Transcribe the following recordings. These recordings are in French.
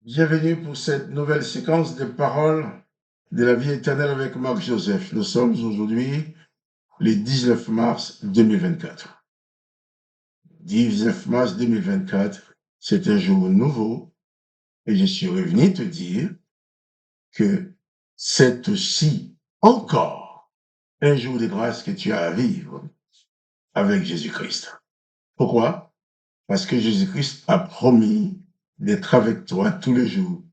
Bienvenue pour cette nouvelle séquence de paroles de la vie éternelle avec Marc Joseph. Nous sommes aujourd'hui le 19 mars 2024. 19 mars 2024, c'est un jour nouveau et je suis revenu te dire que c'est aussi encore un jour de grâce que tu as à vivre avec Jésus-Christ. Pourquoi? Parce que Jésus-Christ a promis d'être avec toi tous les jours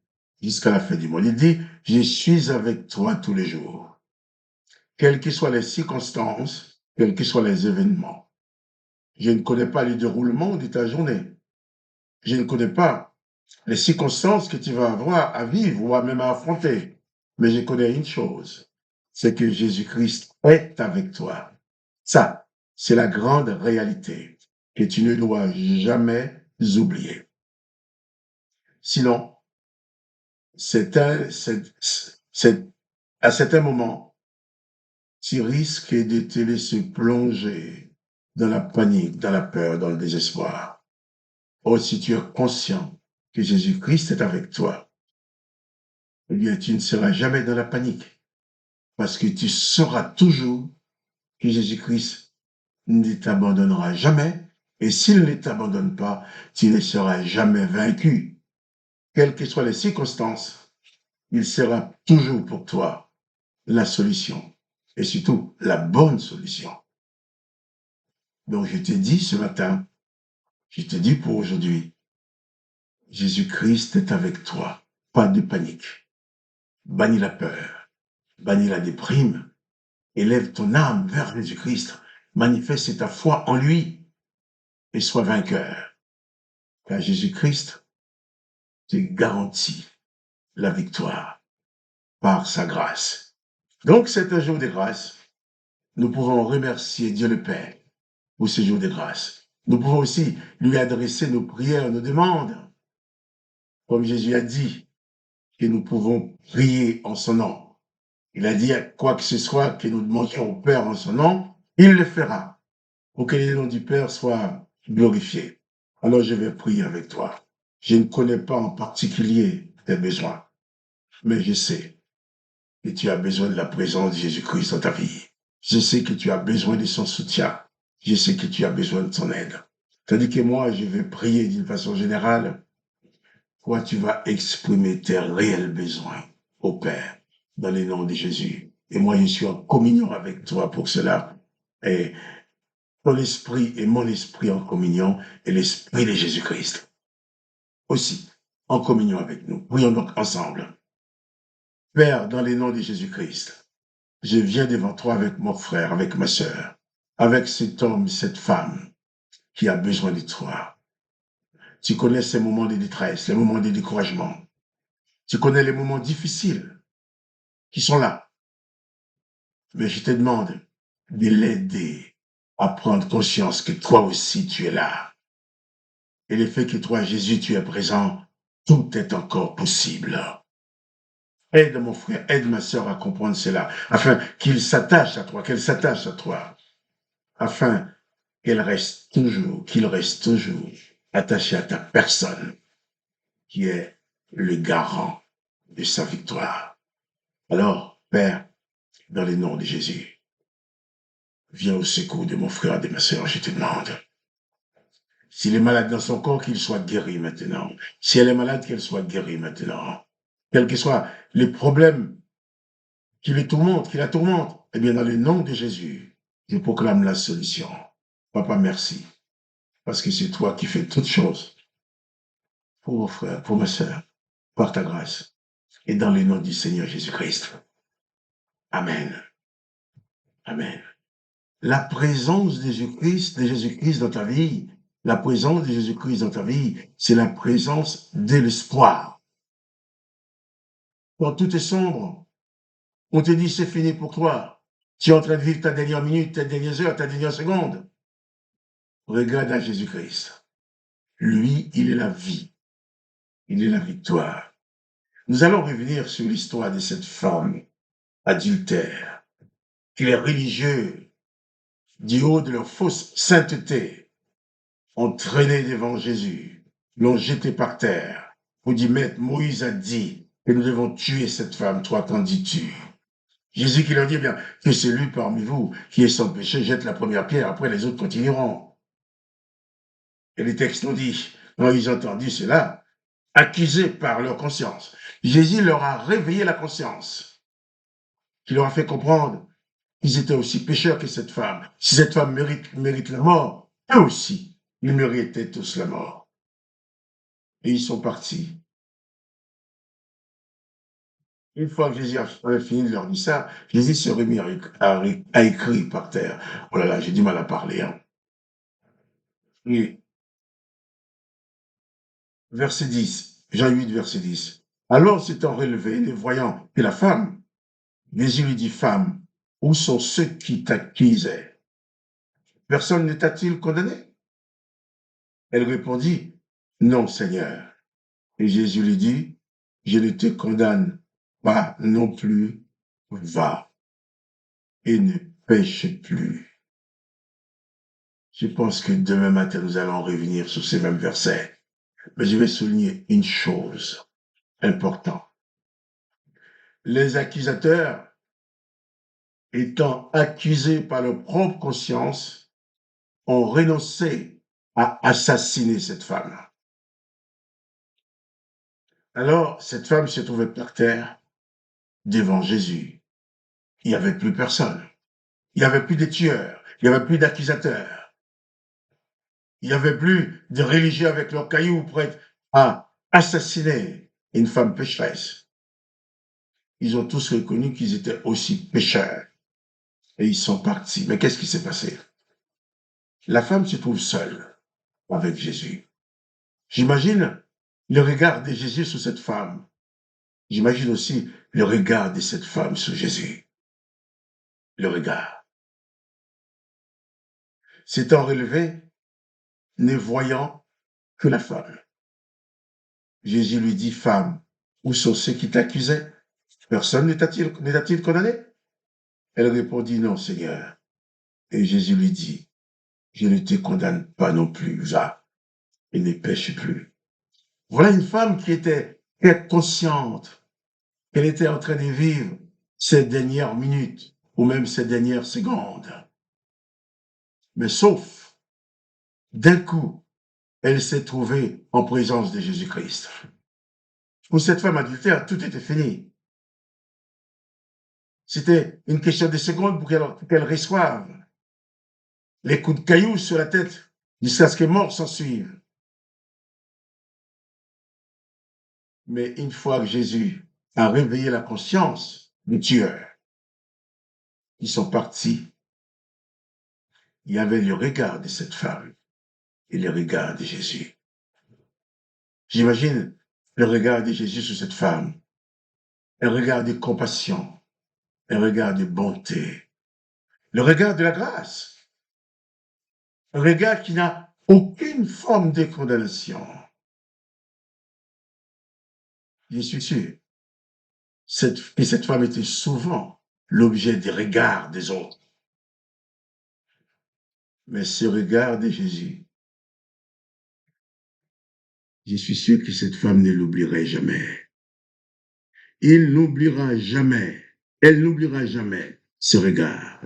jusqu'à la fin du monde. Il dit, je suis avec toi tous les jours, quelles que soient les circonstances, quels que soient les événements. Je ne connais pas le déroulement de ta journée. Je ne connais pas les circonstances que tu vas avoir à vivre ou à même à affronter. Mais je connais une chose, c'est que Jésus-Christ est avec toi. Ça, c'est la grande réalité que tu ne dois jamais oublier. Sinon, à certains moments, tu risques de te laisser plonger dans la panique, dans la peur, dans le désespoir. Or, si tu es conscient que Jésus-Christ est avec toi, eh bien, tu ne seras jamais dans la panique, parce que tu sauras toujours que Jésus-Christ ne t'abandonnera jamais, et s'il ne t'abandonne pas, tu ne seras jamais vaincu. Quelles que soient les circonstances, il sera toujours pour toi la solution, et surtout la bonne solution. Donc je te dis ce matin, je te dis pour aujourd'hui, Jésus-Christ est avec toi, pas de panique. Bannis la peur, bannis la déprime, élève ton âme vers Jésus-Christ, manifeste ta foi en lui et sois vainqueur. Car Jésus-Christ te garantit la victoire par sa grâce. Donc c'est un jour de grâce. Nous pouvons remercier Dieu le Père pour ce jour de grâce. Nous pouvons aussi lui adresser nos prières, nos demandes. Comme Jésus a dit que nous pouvons prier en son nom. Il a dit, quoi que ce soit que nous demandions au Père en son nom, il le fera, pour que le nom du Père soit glorifié. Alors je vais prier avec toi. Je ne connais pas en particulier tes besoins, mais je sais que tu as besoin de la présence de Jésus-Christ dans ta vie. Je sais que tu as besoin de son soutien. Je sais que tu as besoin de son aide. Tandis que moi, je vais prier d'une façon générale. Toi, tu vas exprimer tes réels besoins au Père, dans le nom de Jésus. Et moi, je suis en communion avec toi pour cela. Et ton esprit et mon esprit en communion, et l'esprit de Jésus-Christ aussi en communion avec nous. Prions donc ensemble. Père, dans le nom de Jésus-Christ, je viens devant toi avec mon frère, avec ma sœur, avec cet homme, cette femme qui a besoin de toi. Tu connais ces moments de détresse, les moments de découragement. Tu connais les moments difficiles qui sont là. Mais je te demande de l'aider à prendre conscience que toi aussi tu es là. Et le fait que toi, Jésus, tu es présent, tout est encore possible. Aide mon frère, aide ma sœur à comprendre cela, afin qu'il s'attache à toi, qu'elle s'attache à toi, afin qu'il reste toujours attaché à ta personne, qui est le garant de sa victoire. Alors, Père, dans le nom de Jésus, viens au secours de mon frère et de ma sœur, je te demande. S'il est malade dans son corps, qu'il soit guéri maintenant. Si elle est malade, qu'elle soit guérie maintenant. Quels que soient les problèmes qui les tourmentent, qui la tourmentent, eh bien, dans le nom de Jésus, je proclame la solution. Papa, merci. Parce que c'est toi qui fais toutes choses pour mon frère, pour ma sœur, par ta grâce. Et dans le nom du Seigneur Jésus-Christ. Amen. Amen. La présence de Jésus-Christ dans ta vie, la présence de Jésus-Christ dans ta vie, c'est la présence de l'espoir. Quand tout est sombre, on te dit c'est fini pour toi. Tu es en train de vivre ta dernière minute, ta dernière heure, ta dernière seconde. Regarde à Jésus-Christ. Lui, il est la vie. Il est la victoire. Nous allons revenir sur l'histoire de cette femme adultère, que les religieux, du haut de leur fausse sainteté, ont traîné devant Jésus, l'ont jeté par terre Vous dites, Maître, Moïse a dit que nous devons tuer cette femme. Toi, qu'en dis-tu? Jésus qui leur dit, bien, que celui parmi vous qui est sans péché jette la première pierre, après les autres continueront. Et les textes nous disent, quand ils ont entendu cela, accusés par leur conscience, Jésus leur a réveillé la conscience, qui leur a fait comprendre qu'ils étaient aussi pécheurs que cette femme. Si cette femme mérite la mort, eux aussi, ils méritaient tous la mort. Et ils sont partis. Une fois que Jésus avait fini de leur dire ça, Jésus se remis à écrire par terre. Oh là là, j'ai du mal à parler. Hein. Et verset 10, Jean 8, verset 10. Alors s'étant relevé, ne voyant que la femme, Jésus lui dit, femme, où sont ceux qui t'accusaient? Personne ne t'a-t-il condamné? Elle répondit, non, Seigneur. Et Jésus lui dit, je ne te condamne pas non plus, va et ne pêche plus. Je pense que demain matin, nous allons revenir sur ces mêmes versets. Mais je vais souligner une chose importante. Les accusateurs, étant accusés par leur propre conscience, ont renoncé à assassiner cette femme. Alors, cette femme se trouvait par terre devant Jésus. Il n'y avait plus personne. Il n'y avait plus de tueurs. Il n'y avait plus d'accusateurs. Il n'y avait plus de religieux avec leurs cailloux prêts à assassiner une femme pécheresse. Ils ont tous reconnu qu'ils étaient aussi pécheurs. Et ils sont partis. Mais qu'est-ce qui s'est passé? La femme se trouve seule avec Jésus. J'imagine le regard de Jésus sur cette femme. J'imagine aussi le regard de cette femme sur Jésus. Le regard. S'étant relevé, ne voyant que la femme. Jésus lui dit, femme, où sont ceux qui t'accusaient? Personne ne t'a-t-il condamné? Elle répondit, non, Seigneur. Et Jésus lui dit, je ne te condamne pas non plus, va et ne pêche plus. Voilà une femme qui était très consciente qu'elle était en train de vivre ces dernières minutes ou même ces dernières secondes. Mais sauf, d'un coup, elle s'est trouvée en présence de Jésus-Christ. Pour cette femme adultère, tout était fini. C'était une question de secondes pour qu'elle reçoive les coups de cailloux sur la tête jusqu'à ce que mort s'en suive. Mais une fois que Jésus a réveillé la conscience des tueurs, ils sont partis. Il y avait le regard de cette femme et le regard de Jésus. J'imagine le regard de Jésus sur cette femme, un regard de compassion, un regard de bonté, le regard de la grâce, un regard qui n'a aucune forme de condamnation. Je suis sûr que cette femme était souvent l'objet des regards des autres. Mais ce regard de Jésus, je suis sûr que cette femme ne l'oublierait jamais. Il n'oubliera jamais, elle n'oubliera jamais ce regard.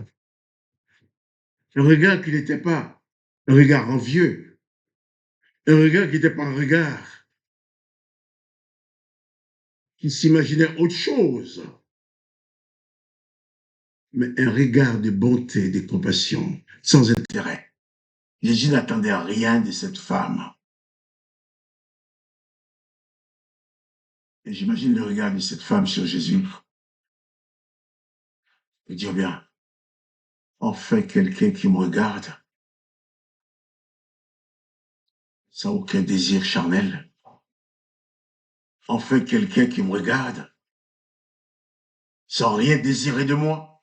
Un regard qui n'était pas un regard envieux, un regard qui n'était pas un regard qui s'imaginait autre chose, mais un regard de bonté, de compassion, sans intérêt. Jésus n'attendait rien de cette femme. Et j'imagine le regard de cette femme sur Jésus. Et dire bien, enfin quelqu'un qui me regarde, sans aucun désir charnel. Enfin quelqu'un qui me regarde, sans rien désirer de moi.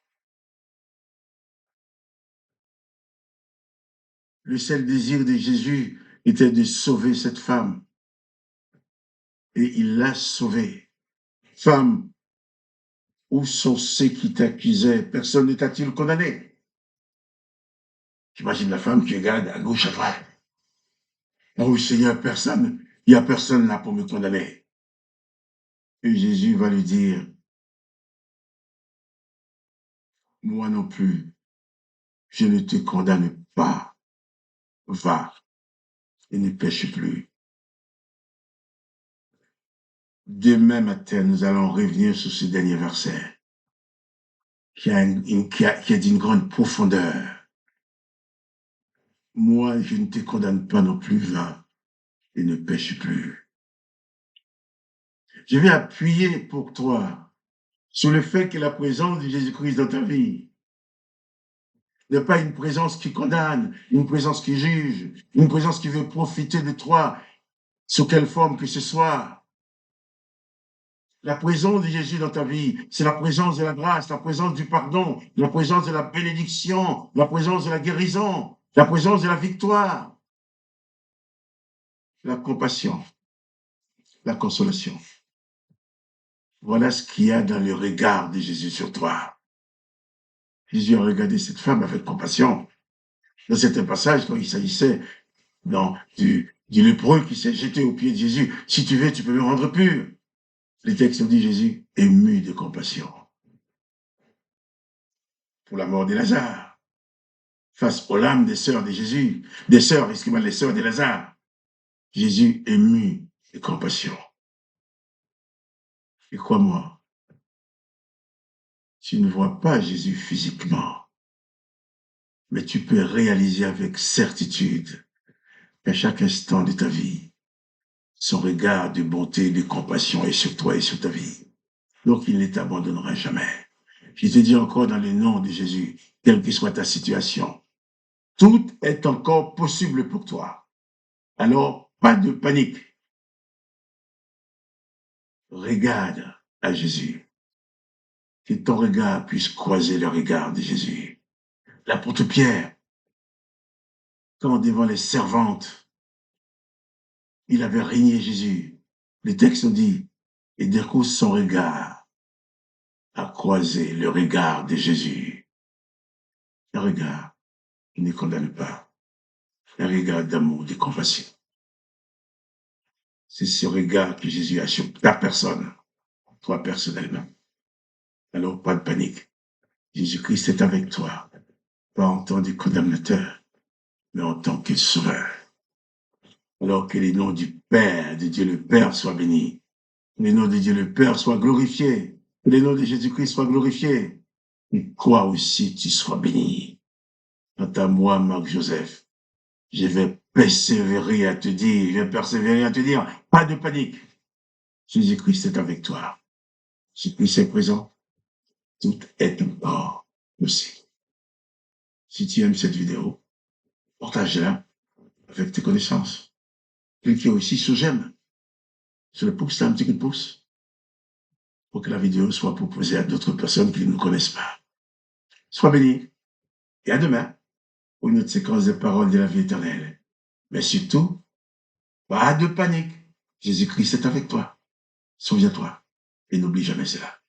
Le seul désir de Jésus était de sauver cette femme. Et il l'a sauvée. Femme, où sont ceux qui t'accusaient? Personne ne t'a-t-il condamné? J'imagine la femme qui regarde à gauche, à droite. Oh Seigneur, personne. Il Il n'y a personne là pour me condamner. Et Jésus va lui dire, moi non plus, je ne te condamne pas. Va et ne pêche plus. Demain matin, nous allons revenir sur ce dernier verset qui est d'une grande profondeur. Moi, je ne te condamne pas non plus, va et ne pêche plus. Je vais appuyer pour toi sur le fait que la présence de Jésus-Christ dans ta vie n'est pas une présence qui condamne, une présence qui juge, une présence qui veut profiter de toi, sous quelle forme que ce soit. La présence de Jésus dans ta vie, c'est la présence de la grâce, la présence du pardon, la présence de la bénédiction, la présence de la guérison, la présence de la victoire, la compassion, la consolation. Voilà ce qu'il y a dans le regard de Jésus sur toi. Jésus a regardé cette femme avec compassion. Dans certains passages, quand il s'agissait du lépreux qui s'est jeté aux pieds de Jésus, si tu veux, tu peux me rendre pur. Les textes dit Jésus, ému de compassion pour la mort de Lazare, face aux larmes des sœurs de Jésus, les sœurs de Lazare. Jésus ému de compassion. Et crois-moi, tu ne vois pas Jésus physiquement, mais tu peux réaliser avec certitude qu'à chaque instant de ta vie, son regard de bonté, de compassion est sur toi et sur ta vie. Donc il ne t'abandonnera jamais. Je te dis encore dans le nom de Jésus, quelle que soit ta situation, tout est encore possible pour toi. Alors, pas de panique. Regarde à Jésus. Que ton regard puisse croiser le regard de Jésus. L'apôtre Pierre, quand devant les servantes, il avait régné Jésus. Le texte dit, et d'un coup son regard a croisé le regard de Jésus. Un regard qui ne condamne pas. Un regard d'amour, de compassion. C'est ce regard que Jésus a sur ta personne, toi personnellement. Alors, pas de panique. Jésus-Christ est avec toi, pas en tant que condamnateur, mais en tant que sauveur. Alors que le nom du Père, de Dieu le Père, soit béni. Que le nom de Dieu le Père soit glorifié. Que le nom de Jésus-Christ soit glorifié. Et toi aussi, tu sois béni. Quant à moi, Marc-Joseph, je vais persévérer à te dire, pas de panique. Jésus-Christ est avec toi. Jésus-Christ est présent. Tout est encore possible. Si tu aimes cette vidéo, partage-la avec tes connaissances. Cliquez aussi sur j'aime, sur le pouce, un petit coup de pouce, pour que la vidéo soit proposée à d'autres personnes qui ne nous connaissent pas. Sois béni et à demain pour une autre séquence de paroles de la vie éternelle. Mais surtout, pas de panique. Jésus-Christ est avec toi. Souviens-toi et n'oublie jamais cela.